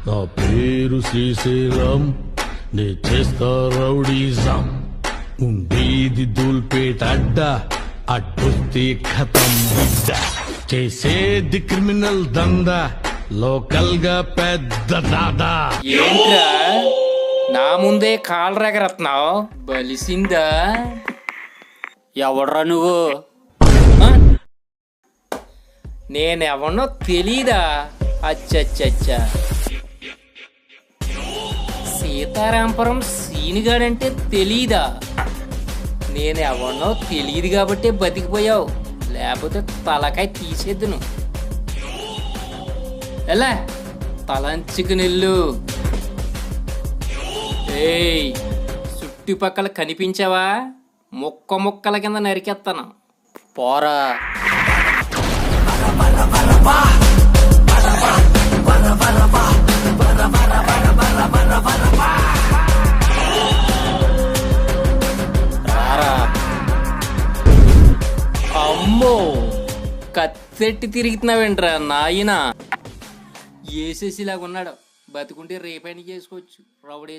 నా పేరు శ్రీశైలం, నే చేస్తా రౌడీజం. ఉండేది దూల్పేట అడ్డ, అడ్డొస్తే ఖతం బిడ్డ. చేసేది క్రిమినల్ దందా, లోకల్ గా పెద్ద దాదా. ఏంట్రా నా ముందే కాళ్ళు రెగరత్నావు? బలిసిందా? ఎవడ్రా నువ్వు? నేనెవనో తెలీదా? అచ్చచ్చచ్చా, సీతారాంపురం సీనుగాడంటే తెలీదా? నేనెవనో తెలియదు కాబట్టి బతికిపోయావు, లేకపోతే తలకాయ తీసేద్దును. ఎలా తలంచుకు నిల్లు. ఏయ్, చుట్టుపక్కల కనిపించావా? ముక్క ముక్కల కింద నరికేస్తాను, పోరా. రారా. అమ్మో, కత్తెట్టి తిరుగుతున్నావేంట్రా నాయనా? ఏసేసిలాగా ఉన్నాడు, బతుకుంటే రేపైనా చేసుకోవచ్చు రౌడీ.